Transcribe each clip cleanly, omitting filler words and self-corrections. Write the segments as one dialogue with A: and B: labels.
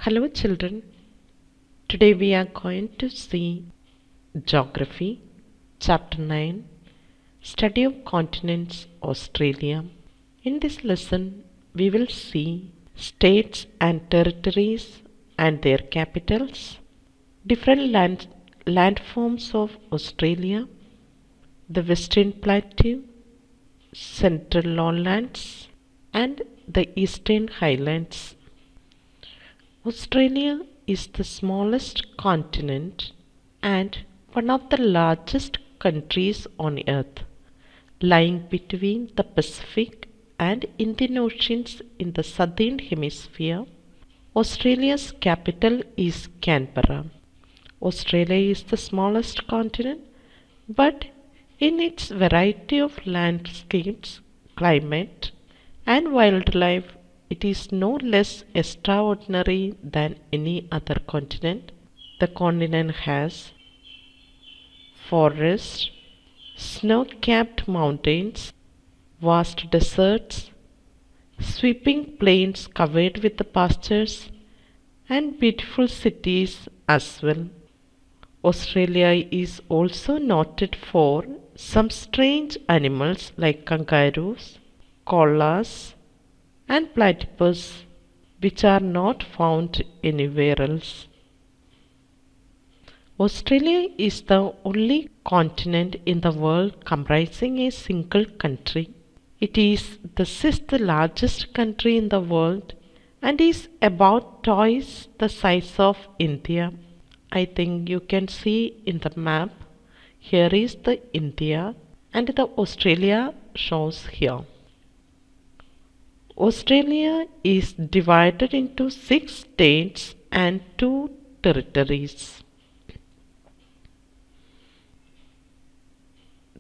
A: Hello children, today we are going to see Geography, Chapter 9, Study of Continents, Australia. In this lesson, we will see states and territories and their capitals, different landforms of Australia, the Western Plateau, Central Lowlands, and the Eastern Highlands. Australia is the smallest continent and one of the largest countries on Earth, lying between the Pacific and Indian Oceans in the southern hemisphere. Australia's capital is Canberra. Australia is the smallest continent, but in its variety of landscapes, climate, and wildlife, it is no less extraordinary than any other continent. The continent has forests, snow-capped mountains, vast deserts, sweeping plains covered with pastures, and beautiful cities as well. Australia is also noted for some strange animals like kangaroos, koalas, and platypus, which are not found anywhere else. Australia is the only continent in the world comprising a single country. It is the sixth largest country in the world and is about twice the size of India. I think you can see in the map, here is the India and the Australia shows here. Australia is divided into 6 states and 2 territories.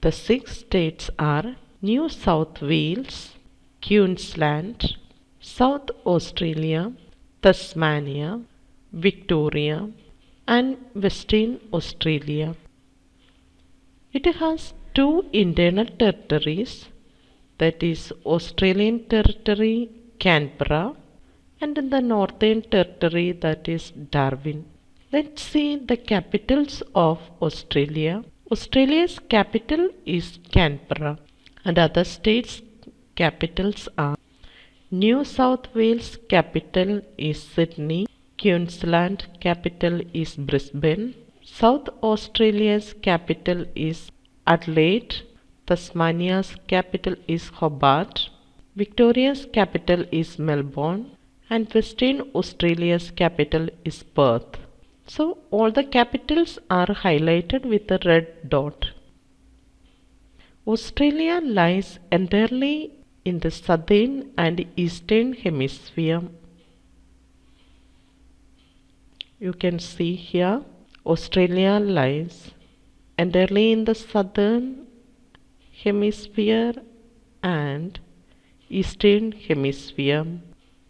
A: The 6 states are New South Wales, Queensland, South Australia, Tasmania, Victoria, and Western Australia. It has 2 internal territories, that is Australian Territory, Canberra, and in the Northern Territory, that is Darwin. Let's see the capitals of Australia. Australia's capital is Canberra, and other states' capitals are New South Wales capital is Sydney, Queensland capital is Brisbane, South Australia's capital is Adelaide, Tasmania's capital is Hobart, Victoria's capital is Melbourne, and Western Australia's capital is Perth. So all the capitals are highlighted with a red dot. Australia lies entirely in the southern and eastern hemisphere. You can see here, Australia lies entirely in the southern hemisphere and eastern hemisphere.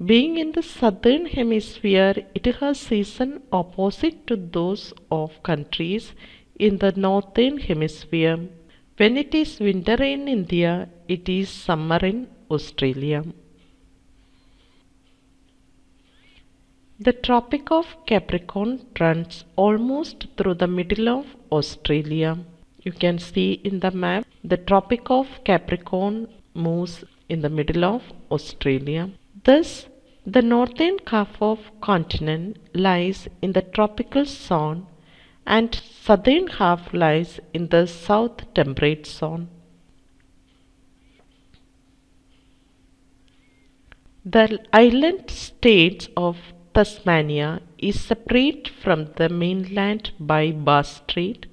A: Being in the southern hemisphere, it has seasons opposite to those of countries in the northern hemisphere. When it is winter in India, it is summer in Australia. The Tropic of Capricorn runs almost through the middle of Australia. You can see in the map, the Tropic of Capricorn moves in the middle of Australia. Thus, the northern half of continent lies in the tropical zone and southern half lies in the south temperate zone. The island states of Tasmania is separate from the mainland by Bass Strait,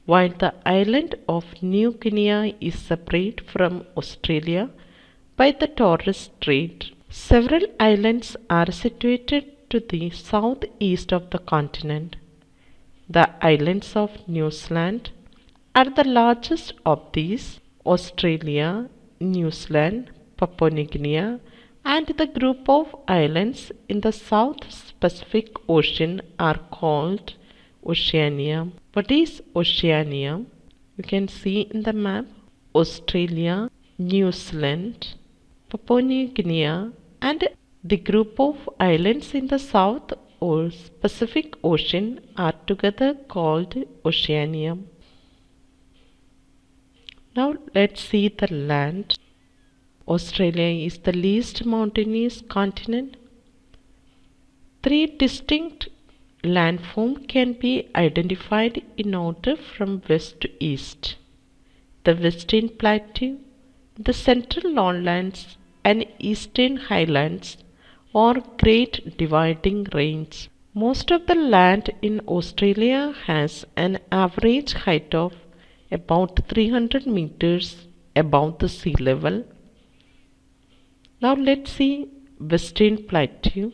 A: while the island of New Guinea is separate from Australia by the Torres Strait. Several islands are situated to the southeast of the continent. The islands of New Zealand are the largest of these. Australia, New Zealand, Papua New Guinea, and the group of islands in the South Pacific Ocean are called Oceania. What is Oceania? You can see in the map Australia, New Zealand, Papua New Guinea, and the group of islands in the South or Pacific Ocean are together called Oceania. Now let's see the land. Australia is the least mountainous continent. Three distinct landforms can be identified in order from west to east: the Western Plateau, the Central Lowlands, and Eastern Highlands, or Great Dividing Range. Most of the land in Australia has an average height of about 300 meters above the sea level. Now let's see Western Plateau.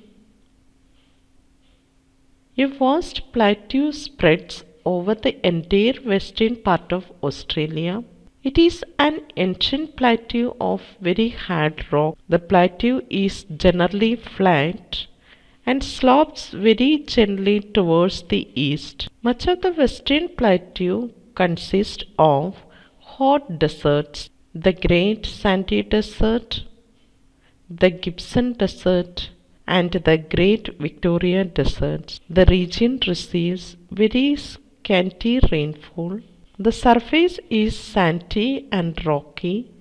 A: A vast plateau spreads over the entire western part of Australia. It is an ancient plateau of very hard rock. The plateau is generally flat and slopes very gently towards the east. Much of the western plateau consists of hot deserts: the Great Sandy Desert, the Gibson Desert, and the Great Victoria Deserts. The region receives very scanty rainfall. The surface is sandy and rocky,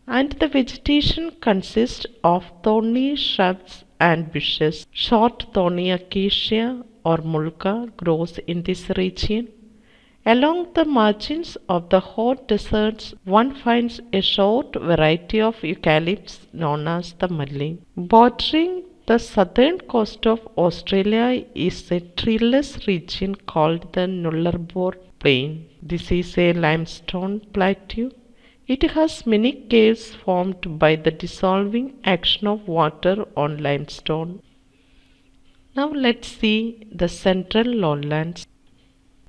A: and the vegetation consists of thorny shrubs and bushes. Short thorny acacia or mulga grows in this region. Along the margins of the hot deserts, one finds a short variety of eucalypts known as the mallee. Bordering the southern coast of Australia is a treeless region called the Nullarbor Plain. This is a limestone plateau. It has many caves formed by the dissolving action of water on limestone. Now let's see the Central Lowlands.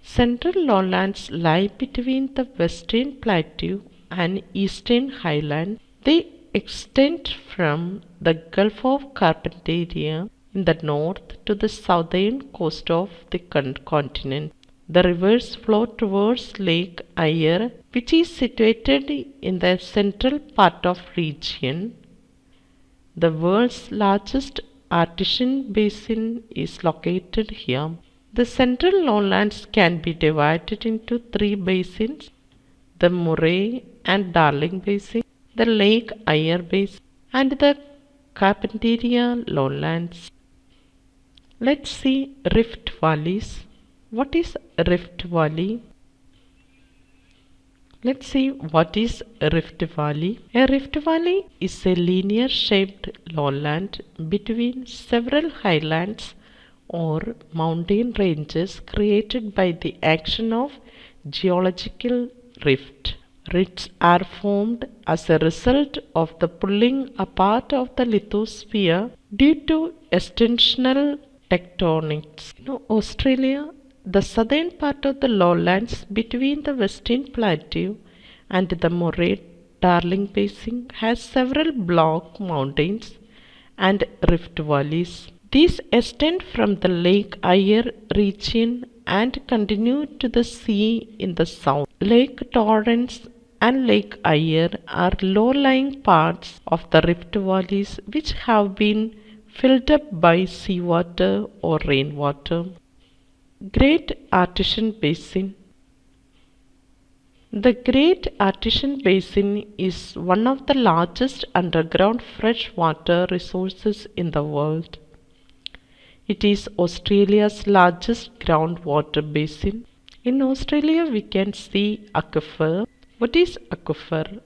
A: Central Lowlands lie between the Western Plateau and Eastern Highlands. They extend from the Gulf of Carpentaria in the north to the southern coast of the continent. The rivers flow towards Lake Eyre, which is situated in the central part of region. The world's largest Artesian Basin is located here. The Central Lowlands can be divided into three basins: the Murray and Darling Basin, the Lake Eyre Basin, and the Carpentaria Lowlands. Let's see Rift Valleys. What is Rift Valley? Let's see what is Rift Valley. A Rift Valley is a linear shaped lowland between several highlands or mountain ranges created by the action of geological rift. Rifts are formed as a result of the pulling apart of the lithosphere due to extensional tectonics. In Australia, the southern part of the lowlands between the Western Plateau and the Murray-Darling Basin has several block mountains and rift valleys. These extend from the Lake Eyre region and continue to the sea in the south. Lake Torrens and Lake Eyre are low-lying parts of the rift valleys which have been filled up by seawater or rainwater. Great Artesian Basin. The Great Artesian Basin is one of the largest underground freshwater resources in the world. It is Australia's largest groundwater basin. In Australia, we can see aquifer. What is aquifer?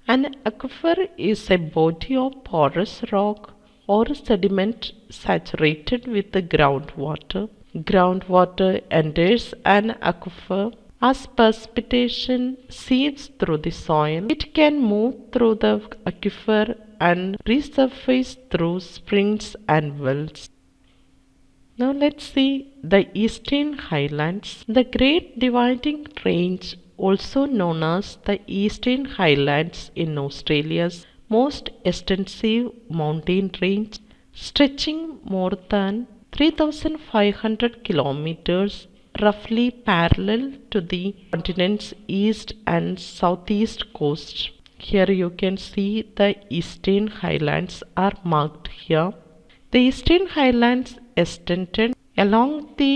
A: An aquifer is a body of porous rock or sediment saturated with the groundwater. Groundwater enters an aquifer as precipitation seeps through the soil. It can move through the aquifer and resurface through springs and wells. Now let's see the Eastern Highlands. The Great Dividing Range, also known as the Eastern Highlands, in Australia's most extensive mountain range, stretching more than 3,500 kilometers, roughly parallel to the continent's east and southeast coast. Here you can see the Eastern Highlands are marked here. The Eastern Highlands extended along the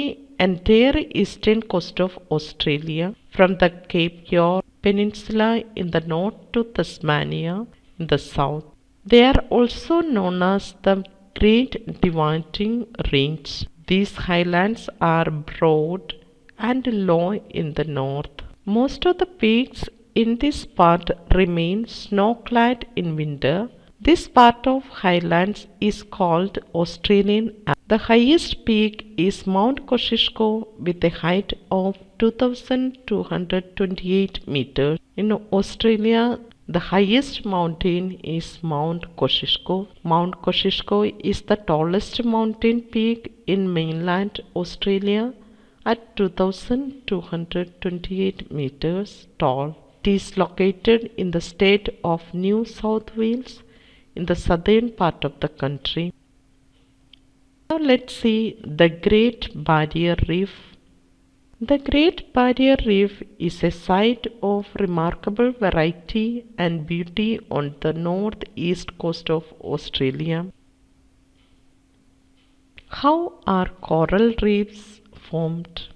A: entire eastern coast of Australia, from the Cape York Peninsula in the north to Tasmania in the south. They are also known as the Great Dividing Range. These highlands are broad and low in the north. Most of the peaks in this part remain snow-clad in winter. This part of highlands is called Australian Alps. The highest peak is Mount Kosciuszko with a height of 2,228 meters. In Australia, the highest mountain is Mount Kosciuszko. Mount Kosciuszko is the tallest mountain peak in mainland Australia at 2,228 meters tall. It is located in the state of New South Wales in the southern part of the country. Now let's see the Great Barrier Reef. The Great Barrier Reef is a site of remarkable variety and beauty on the northeast coast of Australia. How are coral reefs formed?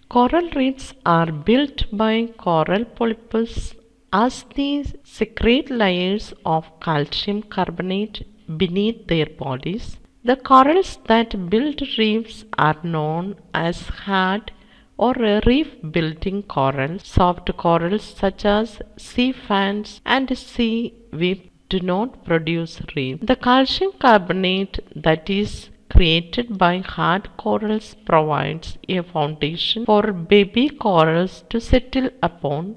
A: Coral reefs are built by coral polyps as they secrete layers of calcium carbonate beneath their bodies. The corals that build reefs are known as hard or reef-building corals. Soft corals such as sea ferns and sea weed do not produce reefs. The calcium carbonate that is created by hard corals provides a foundation for baby corals to settle upon,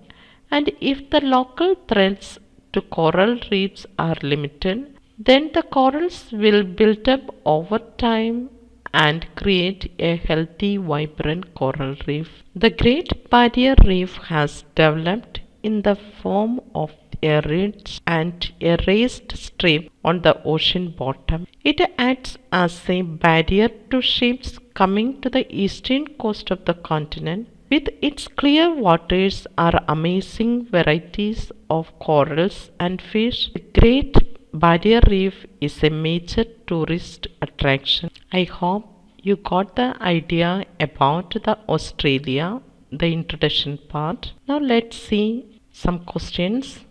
A: and if the local threats to coral reefs are limited, then the corals will build up over time and create a healthy, vibrant coral reef. The Great Barrier Reef has developed in the form of a ridge and a raised strip on the ocean bottom. It acts as a barrier to ships coming to the eastern coast of the continent. With its clear waters are amazing varieties of corals and fish. The Great Barrier Reef is a major tourist attraction. I hope you got the idea about the Australia, the introduction part. Now let's see some questions.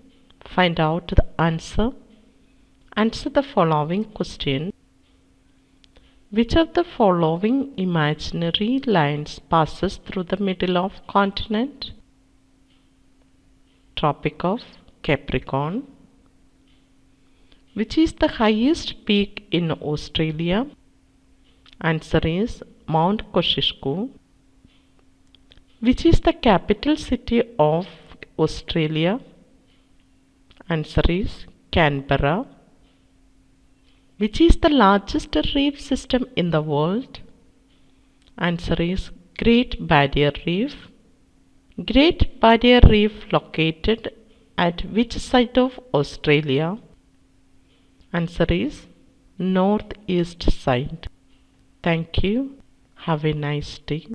A: Find out the answer. Answer the following question. Which of the following imaginary lines passes through the middle of continent? Tropic of Capricorn. Which is the highest peak in Australia? Answer is Mount Kosciuszko. Which is the capital city of Australia? Answer is Canberra. Which is the largest reef system in the world? Answer is Great Barrier Reef. Great Barrier Reef located at which side of Australia? Answer is northeast side. Thank you. Have a nice day.